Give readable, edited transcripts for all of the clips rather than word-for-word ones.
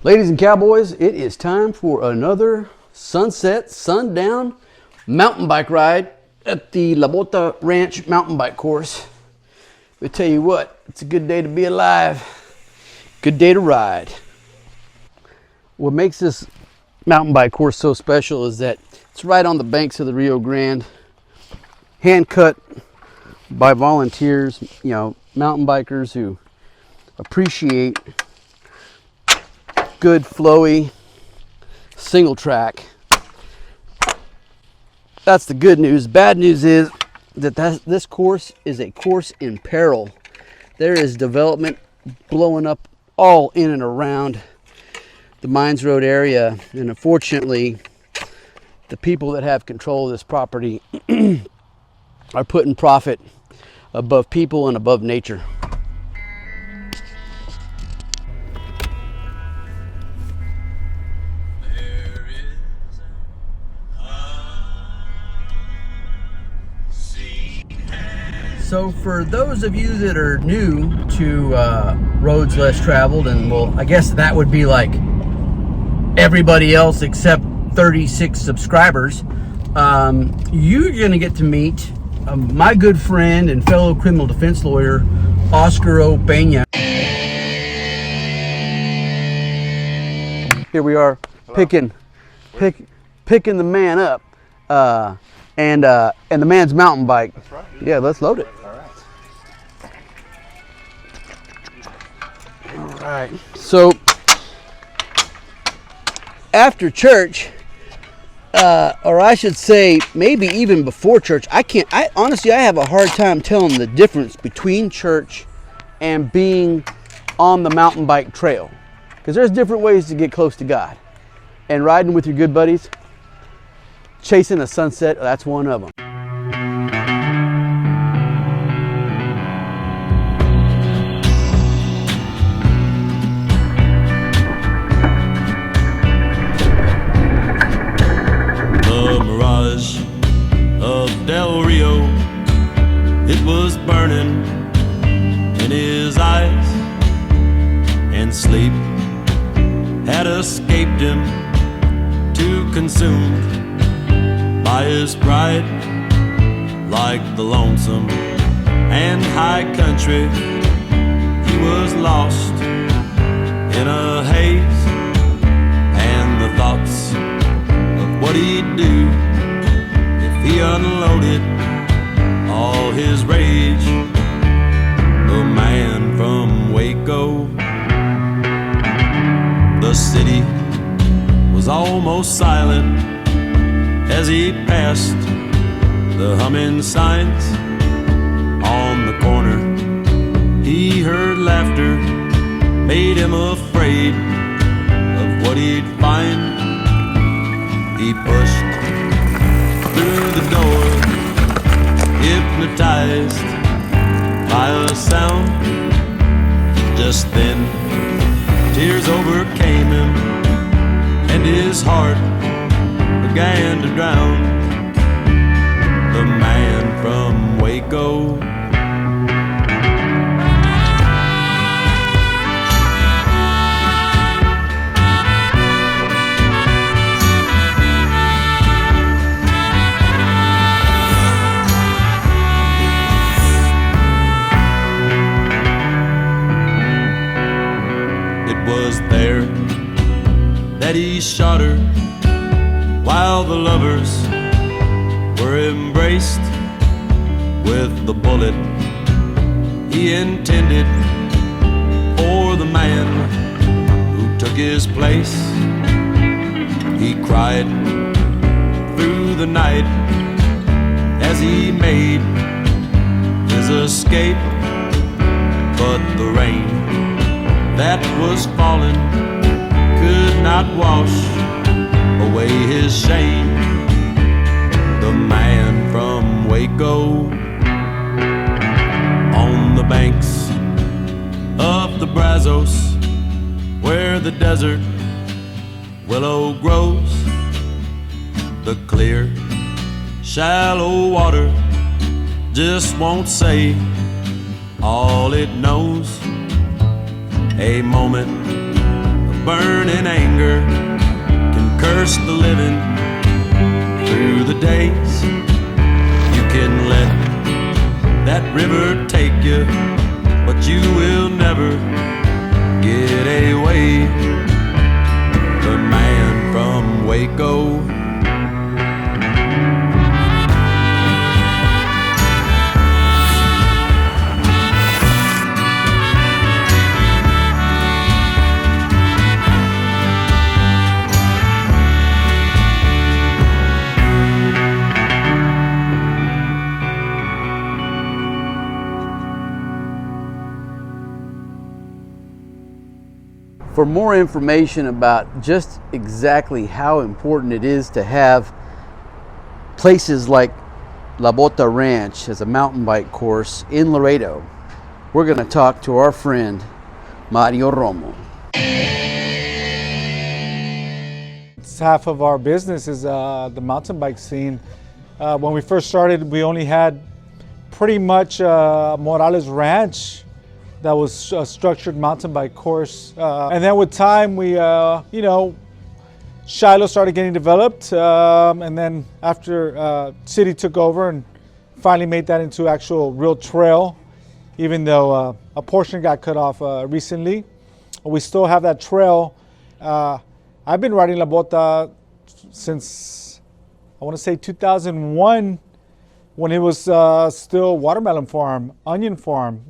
Ladies and cowboys, it is time for another sunset, sundown mountain bike ride at the Bota Ranch mountain bike course. But tell you what, it's a good day to be alive. Good day to ride. What makes this mountain bike course so special is that it's right on the banks of the Rio Grande, hand cut by volunteers, mountain bikers who appreciate good flowy single track. That's the good news. Bad news is that this course is a course in peril. There is development blowing up all in and around the Mines Road area, and unfortunately the people that have control of this property are putting profit above people and above nature. So for those of you that are new to Roads Less Traveled, and well, I guess that would be like everybody else except 36 subscribers, you're gonna get to meet my good friend and fellow criminal defense lawyer, Oscar O. Peña. Here we are. Hello. picking the man up, and the man's mountain bike. That's right. Yeah, let's load it. All right. So after church, or I should say maybe even before church, I honestly have a hard time telling the difference between church and being on the mountain bike trail, because there's different ways to get close to God, and riding with your good buddies, chasing a sunset, that's one of them. Del Rio, it was burning in his eyes, and sleep had escaped him, too consumed by his pride. Like the lonesome and high country, he was lost in a haze, and the thoughts of what he'd do he unloaded all his rage. The man from Waco, the city was almost silent as he passed the humming signs. On the corner he heard laughter, made him afraid of what he'd find. He pushed through the door, hypnotized by a sound. Just then, tears overcame him, and his heart began to drown. The man from Waco. Was there that he shot her while the lovers were embraced with the bullet he intended for the man who took his place. He cried through the night as he made his escape, but the rain that was falling could not wash away his shame. The man from Waco, on the banks of the Brazos, where the desert willow grows, the clear, shallow water just won't say all it knows. A moment of burning anger can curse the living through the days. You can let that river take you, but you will never get away. The man from Waco, For more information about just exactly how important it is to have places like La Bota Ranch as a mountain bike course in Laredo, we're going to talk to our friend Mario Romo. It's half of our business is the mountain bike scene. When we first started, we only had pretty much Morales Ranch that was a structured mountain bike course. And then with time, we, Shiloh started getting developed. And then after city took over and finally made that into actual real trail, even though a portion got cut off recently, we still have that trail. I've been riding La Bota since, I want to say 2001, when it was still watermelon farm, onion farm,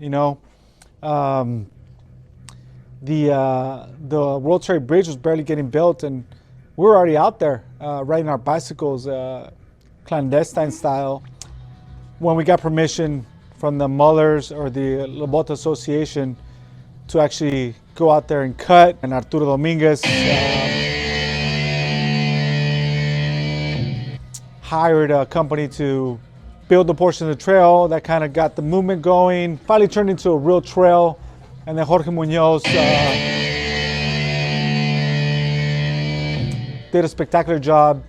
the World Trade Bridge was barely getting built, and we were already out there riding our bicycles, clandestine style. When we got permission from the Mullers or the La Bota Association to actually go out there and cut, and Arturo Dominguez hired a company to build the portion of the trail that kind of got the movement going, finally turned into a real trail. And then Jorge Munoz did a spectacular job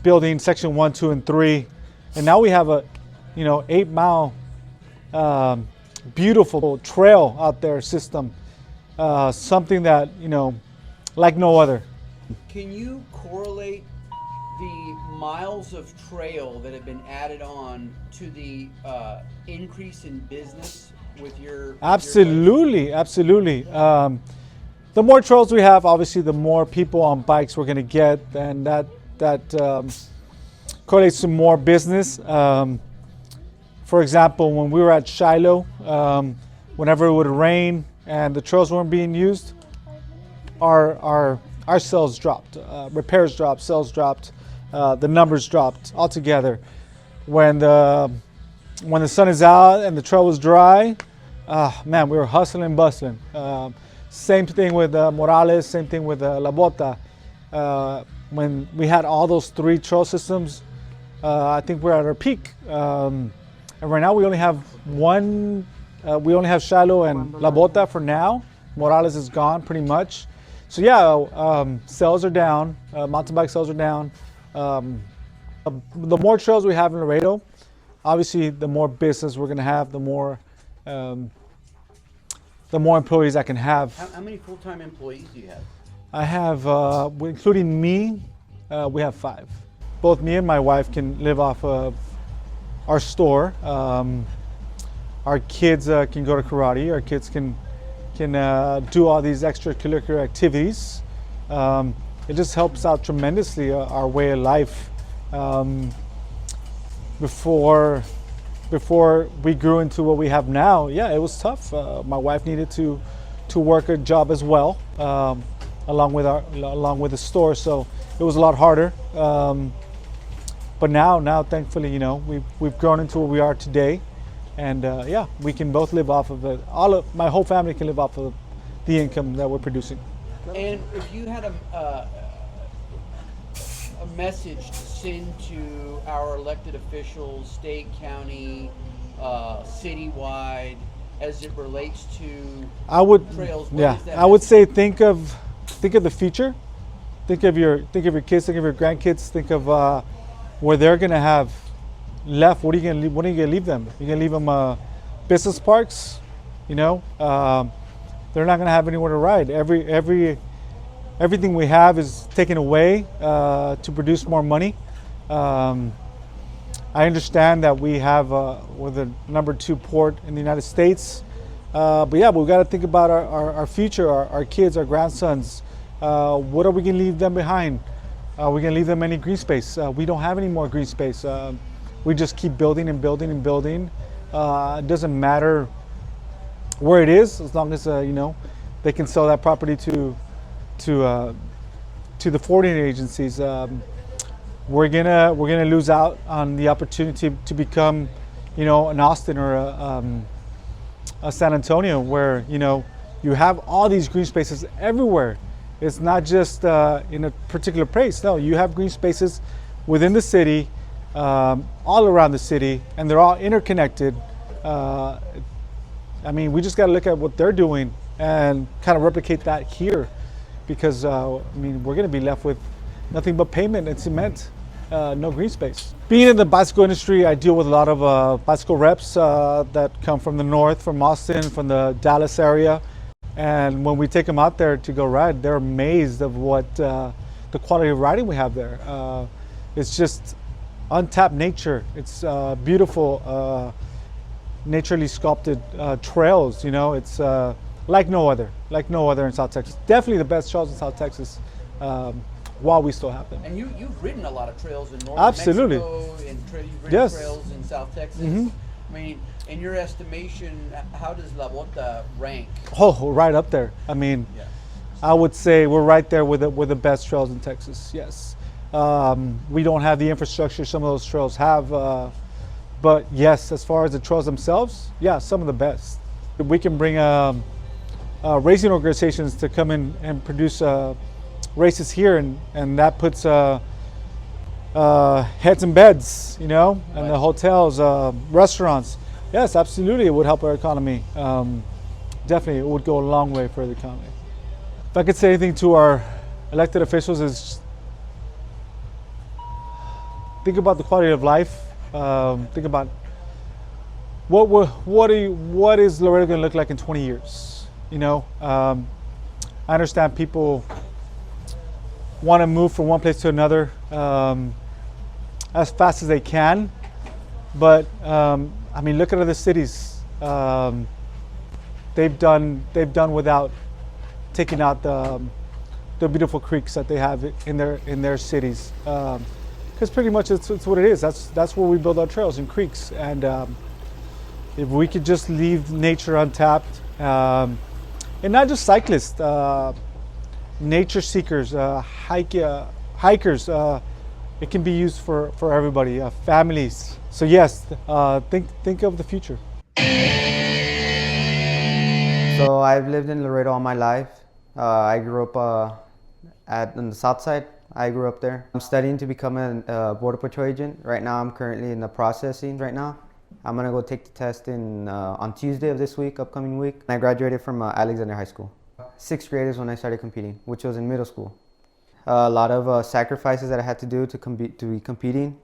building section 1, 2, and 3. And now we have a 8-mile beautiful trail out there system, something that, like no other. Can you correlate the miles of trail that have been added on to the increase in business with your Absolutely. The more trails we have, obviously the more people on bikes we're going to get, and that correlates to more business. For example, when we were at Shiloh, whenever it would rain and the trails weren't being used, our sales dropped, repairs dropped, sales dropped. The numbers dropped altogether. When the sun is out and the trail was dry, man, we were hustling and bustling. Same thing with Morales, same thing with La Bota. When we had all those 3 trail systems, I think we're at our peak. And right now we only have one. We only have Shiloh and La Bota for now. Morales is gone pretty much. So yeah, sales are down. Mountain bike sales are down. The more trails we have in Laredo, obviously the more business we're going to have, the more employees I can have. How many full-time employees do you have? I have, including me, we have 5. Both me and my wife can live off of our store. Our kids can go to karate. Our kids can do all these extracurricular activities. It just helps out tremendously our way of life. Before we grew into what we have now, yeah, it was tough. My wife needed to work a job as well, along with the store, so it was a lot harder. But now, thankfully, we've grown into what we are today, and yeah, we can both live off of it. My whole family can live off of the income that we're producing. And if you had a message to send to our elected officials, state, county, citywide, as it relates to trails, I would say think of the future. Think of your kids, think of your grandkids, think of where they're gonna have left. What are you gonna leave them? You're gonna leave them business parks, they're not going to have anywhere to ride. Everything we have is taken away to produce more money. I understand that we're the #2 port in the United States, but yeah, we've got to think about our future, our kids, our grandsons. What are we going to leave them behind? Are we going to leave them any green space? We don't have any more green space. We just keep building and building and building. It doesn't matter where it is, as long as they can sell that property to the forwarding agencies. We're gonna lose out on the opportunity to become, an Austin or a San Antonio, where you have all these green spaces everywhere. It's not just in a particular place. No, you have green spaces within the city, all around the city, and they're all interconnected. We just got to look at what they're doing and kind of replicate that here, because we're going to be left with nothing but pavement and cement, no green space. Being in the bicycle industry, I deal with a lot of bicycle reps that come from the north, from Austin, from the Dallas area. And when we take them out there to go ride, they're amazed of what the quality of riding we have there. It's just untapped nature. It's beautiful, naturally sculpted trails. It's like no other in South Texas. Definitely the best trails in South Texas, while we still have them. And you've ridden a lot of trails in northern Absolutely. Mexico, and you've ridden Yes. trails in South Texas. Mm-hmm. In your estimation, how does La Bota rank? Oh, right up there. I would say we're right there with the best trails in Texas. Yes. We don't have the infrastructure some of those trails have, but yes, as far as the trails themselves, yeah, some of the best. We can bring racing organizations to come in and produce races here, and that puts heads in beds, and the hotels, restaurants. Yes, absolutely, it would help our economy. Definitely, it would go a long way for the economy. If I could say anything to our elected officials, is think about the quality of life. Think about what is Laredo going to look like in 20 years. I understand people want to move from one place to another as fast as they can, but look at other cities. They've done without taking out the beautiful creeks that they have in their cities, because pretty much it's what it is. That's where we build our trails, in creeks. And if we could just leave nature untapped, and not just cyclists, nature seekers, hikers, it can be used for everybody, families. So yes, think of the future. So I've lived in Laredo all my life. I grew up on the south side. I grew up there. I'm studying to become a Border Patrol agent. Right now I'm currently in the processing right now. I'm gonna go take the test on Tuesday of this week, upcoming week. I graduated from Alexander High School. 6th grade is when I started competing, which was in middle school. A lot of sacrifices that I had to do to be competing.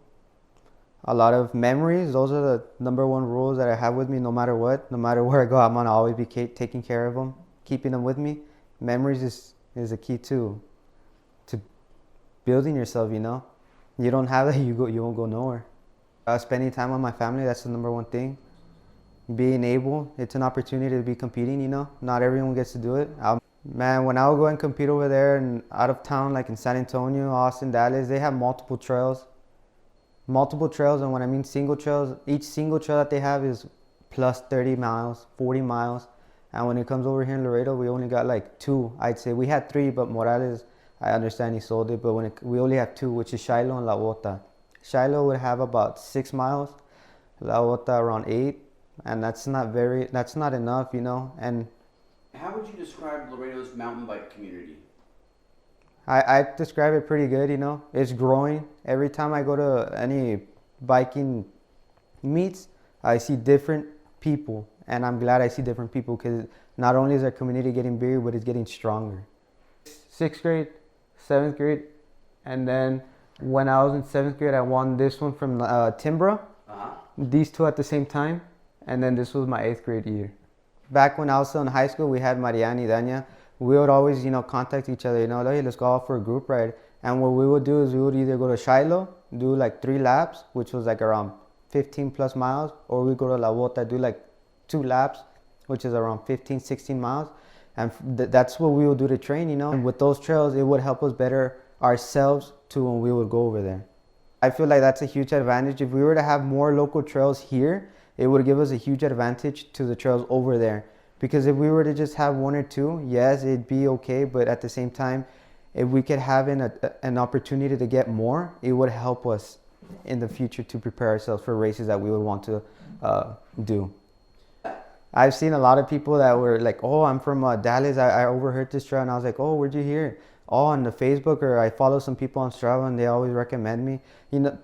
A lot of memories. Those are the #1 rules that I have with me. No matter what, no matter where I go, I'm gonna always be taking care of them, keeping them with me. Memories is a key to building yourself. You don't have that, you won't go nowhere. Spending time with my family, that's the #1 thing. Being able, it's an opportunity to be competing. Not everyone gets to do it. When I would go and compete over there and out of town, like in San Antonio, Austin, Dallas, they have multiple trails. And when I mean single trails, each single trail that they have is plus 30 miles, 40 miles. And when it comes over here in Laredo, we only got like 2, I'd say. We had 3, but Morales, I understand he sold it, but we only have 2, which is Shiloh and La Bota. Shiloh would have about 6 miles, La Bota around 8, and that's not enough, And How would you describe Laredo's mountain bike community? I describe it pretty good, It's growing. Every time I go to any biking meets, I see different people, and I'm glad I see different people, because not only is our community getting bigger, but it's getting stronger. 6th grade, 7th grade, and then when I was in 7th grade, I won this one from Timbra. These 2 at the same time, and then this was my 8th grade year. Back when I was still in high school, we had Mariana y Dania. We would always, contact each other, hey, let's go out for a group ride. And what we would do is we would either go to Shiloh, do like 3 laps, which was like around 15 plus miles, or we go to La Bota, do like 2 laps, which is around 15, 16 miles. And that's what we would do to train, And with those trails, it would help us better ourselves too when we would go over there. I feel like that's a huge advantage. If we were to have more local trails here, it would give us a huge advantage to the trails over there. Because if we were to just have 1 or 2, yes, it'd be okay. But at the same time, if we could have an opportunity to get more, it would help us in the future to prepare ourselves for races that we would want to do. I've seen a lot of people that were like, oh, I'm from Dallas. I overheard this trail. And I was like, oh, where'd you hear it? Oh, on the Facebook, or I follow some people on Strava and they always recommend me.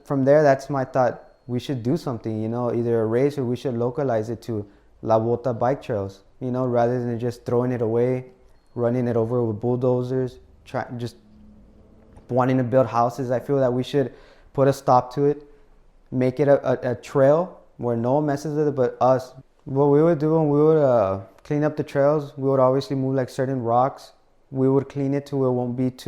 From there, that's my thought. We should do something, either a race or we should localize it to La Bota bike trails, rather than just throwing it away, running it over with bulldozers, just wanting to build houses. I feel that we should put a stop to it, make it a trail where no one messes with it but us. What we would do when we would clean up the trails, we would obviously move like certain rocks. We would clean it to where it won't be it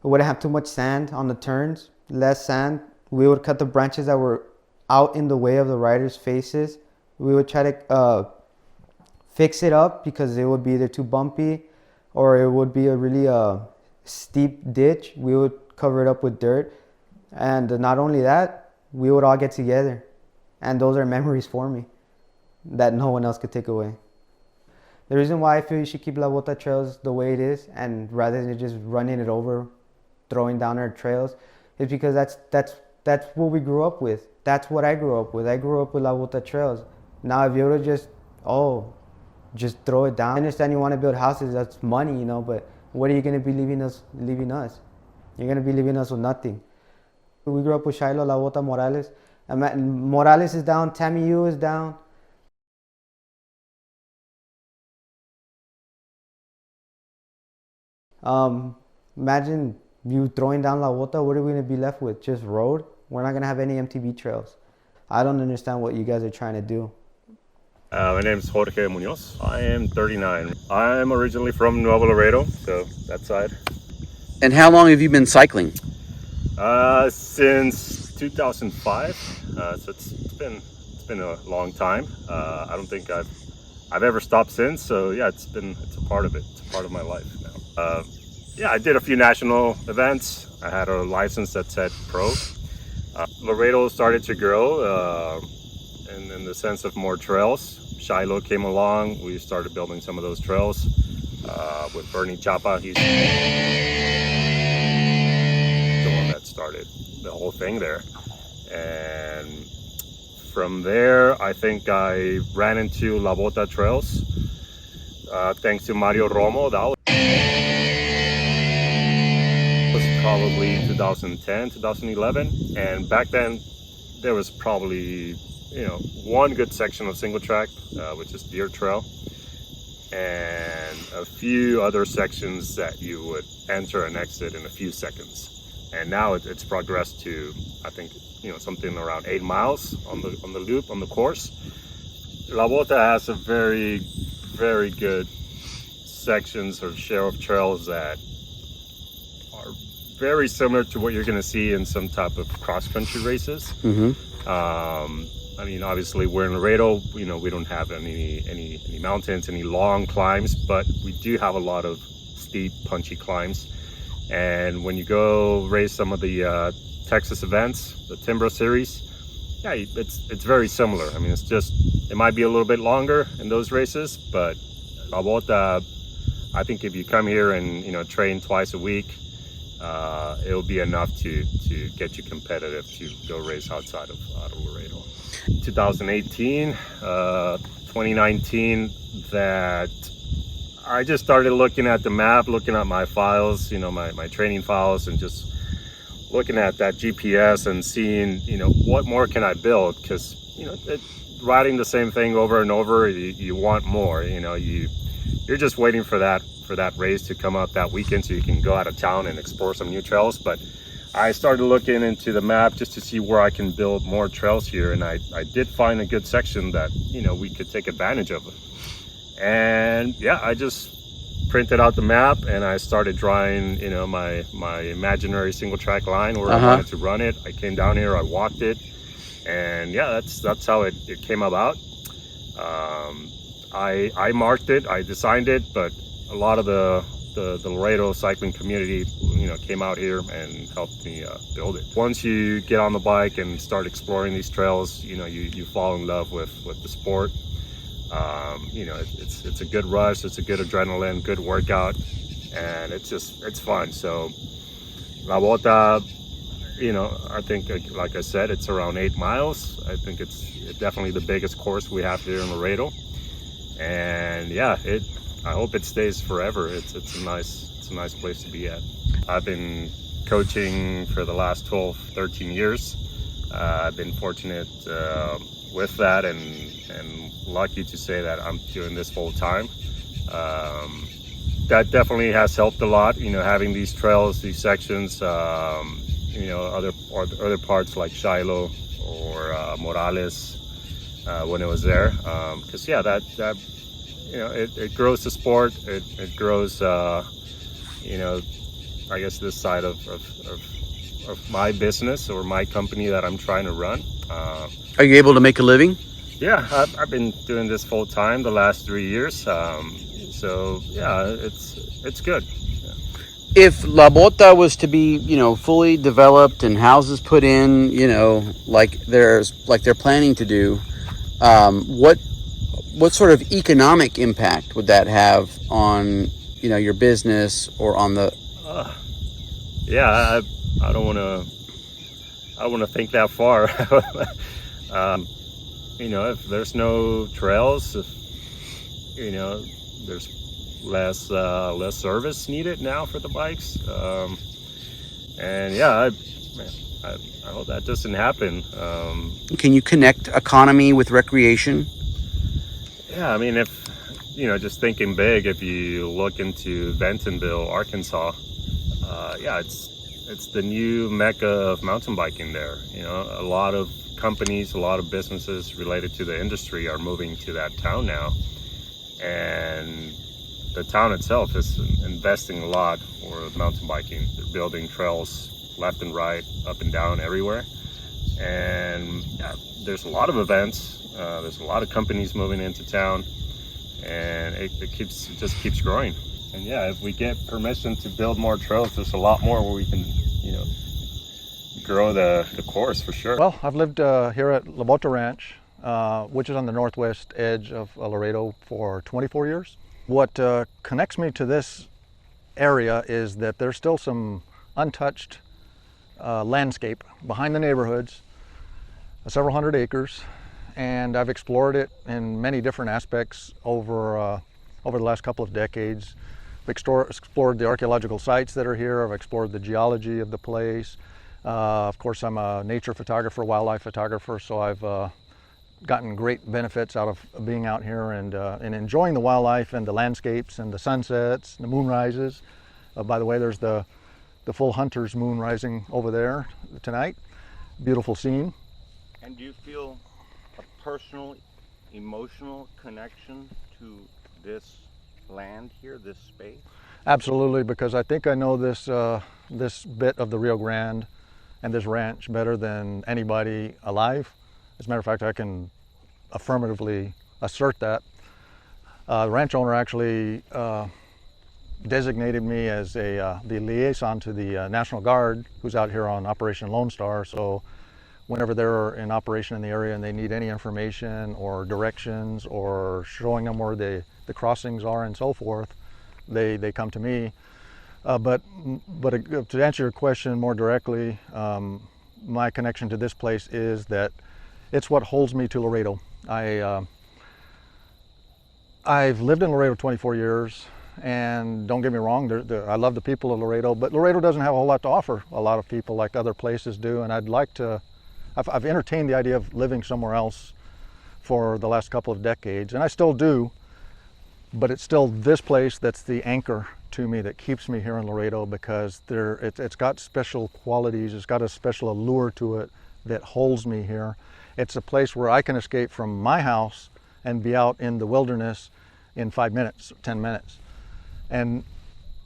wouldn't have too much sand on the turns, less sand. We would cut the branches that were out in the way of the riders' faces. We would try to fix it up because it would be either too bumpy or it would be a really steep ditch. We would cover it up with dirt. And not only that, we would all get together. And those are memories for me that no one else could take away. The reason why I feel you should keep La Bota trails the way it is, and rather than just running it over, throwing down our trails, is because that's what we grew up with. That's what I grew up with. I grew up with La Bota trails. Now if you were to just throw it down. I understand you want to build houses, that's money, but what are you going to be leaving us? You're going to be leaving us with nothing. We grew up with Shiloh, La Bota, Morales. Morales is down, Tammy U is down. Imagine you throwing down La Bota, what are we going to be left with? Just road? We're not going to have any MTB trails. I don't understand what you guys are trying to do. My name is Jorge Munoz. I am 39. I'm originally from Nuevo Laredo, so that side. And how long have you been cycling? Since 2005. So it's been a long time. I don't think I've ever stopped since. So yeah, it's a part of it. It's a part of my life now. Yeah, I did a few national events. I had a license that said pro. Laredo started to grow in the sense of more trails. Shiloh came along. We started building some of those trails with Bernie Chapa. He's the one that started the whole thing there. And from there, I think I ran into La Bota trails thanks to Mario Romo. That was probably 2010, 2011. And back then, there was probably, one good section of single track, which is Deer Trail, and a few other sections that you would enter and exit in a few seconds. And now it's progressed to, I think, something around 8 miles on the loop, on the course. La Bota has a very, very good sections or share of trails that are very similar to what you're going to see in some type of cross-country races. I mean, obviously we're in Laredo, we don't have any mountains, any long climbs, but we do have a lot of steep, punchy climbs. And when you go race some of the Texas events, the Timbro series, yeah, it's very similar. I mean, it might be a little bit longer in those races, but La Bota, I think if you come here and train twice a week, it'll be enough to get you competitive to go race outside of Laredo. 2018, 2019, that I just started looking at the map, looking at my files, my training files, and just looking at that GPS and seeing, what more can I build? Because, riding the same thing over and over, you want more. You're just waiting for that race to come up that weekend so you can go out of town and explore some new trails. But I started looking into the map just to see where I can build more trails here, and I did find a good section that, you know, we could take advantage of. And yeah, I just printed out the map and I started drawing, you know, my imaginary single track line where I wanted to run it. I came down here, I walked it, and yeah, that's how it came about. I marked it, I designed it, but a lot of the Laredo cycling community, you know, came out here and helped me build it. Once you get on the bike and start exploring these trails, you know, you fall in love with the sport. You know, it's a good rush, it's a good adrenaline, good workout, and it's fun. So La Bota, you know, I think, like I said, it's around 8 miles. I think it's definitely the biggest course we have here in Laredo, and yeah, I hope it stays forever. It's a nice place to be at. I've been coaching for the last 12-13 years. I've been fortunate with that, and lucky to say that I'm doing this full time. That definitely has helped a lot, you know, having these trails, these sections, you know, other parts like Shiloh or Morales when it was there, because yeah, that you know, it grows the sport, it grows, you know, I guess this side of my business or my company that I'm trying to run. Are you able to make a living? Yeah, I've been doing this full time the last 3 years. So yeah, it's good. Yeah. If La Bota was to be, you know, fully developed and houses put in, you know, like they're planning to do, what sort of economic impact would that have on, you know, your business or on the? Yeah, I don't want to think that far. You know, if there's no trails, if, you know, there's less service needed now for the bikes, and yeah, I hope that doesn't happen. Can you connect economy with recreation? Yeah, I mean, if, you know, just thinking big, if you look into Bentonville, Arkansas, yeah, it's the new mecca of mountain biking there. You know, a lot of companies, a lot of businesses related to the industry are moving to that town now, and the town itself is investing a lot for mountain biking. They're building trails left and right, up and down, everywhere, and yeah, there's a lot of events. There's a lot of companies moving into town, and it just keeps growing. And yeah, if we get permission to build more trails, there's a lot more where we can, you know, grow the course for sure. Well, I've lived here at La Bota Ranch, which is on the northwest edge of Laredo, for 24 years. What connects me to this area is that there's still some untouched landscape behind the neighborhoods, several hundred acres, and I've explored it in many different aspects over the last couple of decades. I've explored the archaeological sites that are here. I've explored the geology of the place. Of course, I'm a nature photographer, wildlife photographer, so I've gotten great benefits out of being out here and enjoying the wildlife and the landscapes and the sunsets, the moon rises. By the way, there's the full hunter's moon rising over there tonight. Beautiful scene. And do you feel a personal, emotional connection to this land here, this space? Absolutely, because I think I know this this bit of the Rio Grande and this ranch better than anybody alive. As a matter of fact, I can affirmatively assert that. The ranch owner actually designated me as the liaison to the National Guard, who's out here on Operation Lone Star. So whenever they're in operation in the area and they need any information or directions or showing them where the crossings are and so forth, they come to me. But to answer your question more directly, my connection to this place is that it's what holds me to Laredo. I've lived in Laredo 24 years, and don't get me wrong, I love the people of Laredo, but Laredo doesn't have a whole lot to offer a lot of people like other places do, and I've entertained the idea of living somewhere else for the last couple of decades, and I still do, but it's still this place that's the anchor to me that keeps me here in Laredo, because it's got special qualities, it's got a special allure to it that holds me here. It's a place where I can escape from my house and be out in the wilderness in 5 minutes, 10 minutes. And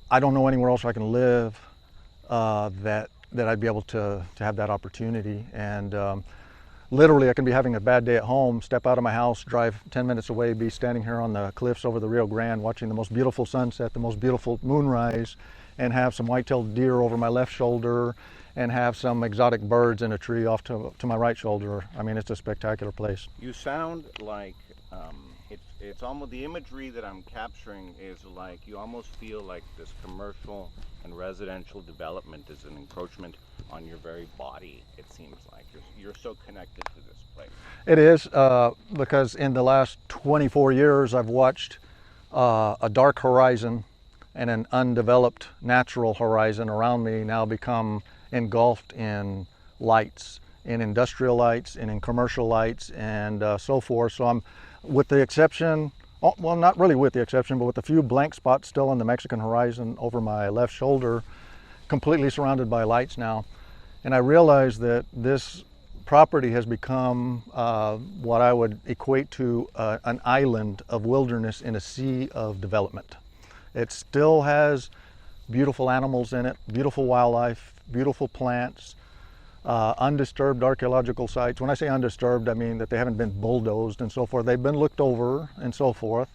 I don't know anywhere else I can live that I'd be able to have that opportunity. And literally, I can be having a bad day at home, step out of my house, drive 10 minutes away, be standing here on the cliffs over the Rio Grande, watching the most beautiful sunset, the most beautiful moonrise, and have some white-tailed deer over my left shoulder, and have some exotic birds in a tree off to my right shoulder. I mean, it's a spectacular place. You sound like it's almost, the imagery that I'm capturing is like, you almost feel like this commercial and residential development is an encroachment on your very body. It seems like you're so connected to this place. It is, because in the last 24 years I've watched a dark horizon and an undeveloped natural horizon around me now become engulfed in lights, in industrial lights and in commercial lights and so forth. So I'm, with the exception, well, not really with the exception, but with a few blank spots still on the Mexican horizon over my left shoulder, completely surrounded by lights now. And I realized that this property has become what I would equate to an island of wilderness in a sea of development. It still has beautiful animals in it, beautiful wildlife, beautiful plants, undisturbed archaeological sites. When I say undisturbed, I mean that they haven't been bulldozed and so forth. They've been looked over and so forth,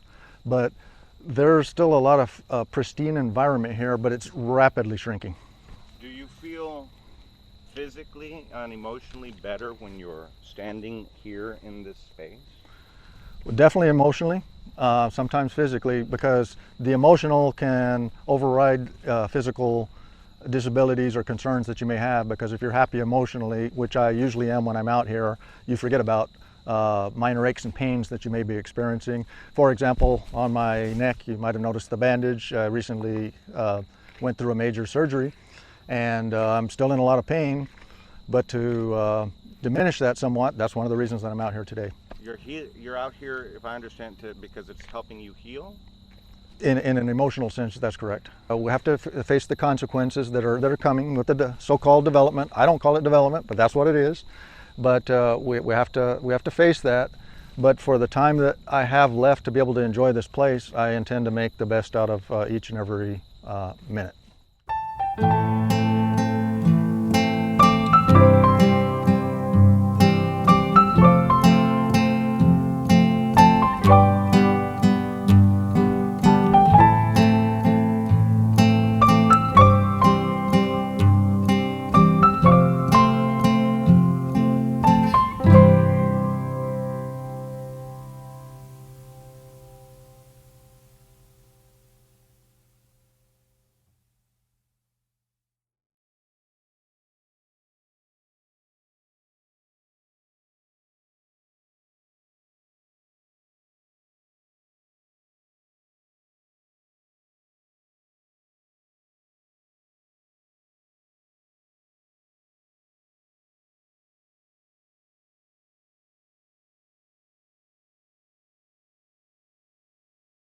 but there's still a lot of pristine environment here, but it's rapidly shrinking. Do you feel physically and emotionally better when you're standing here in this space? Definitely emotionally, sometimes physically, because the emotional can override physical disabilities or concerns that you may have, because if you're happy emotionally, which I usually am when I'm out here, you forget about minor aches and pains that you may be experiencing. For example, on my neck, you might have noticed the bandage. I recently went through a major surgery, and I'm still in a lot of pain, but to diminish that somewhat, that's one of the reasons that I'm out here today. You're out here, if I understand, because it's helping you heal? In an emotional sense, that's correct. We have to face the consequences that are coming with the so-called development. I don't call it development, but that's what it is. But we have to face that. But for the time that I have left to be able to enjoy this place, I intend to make the best out of each and every minute.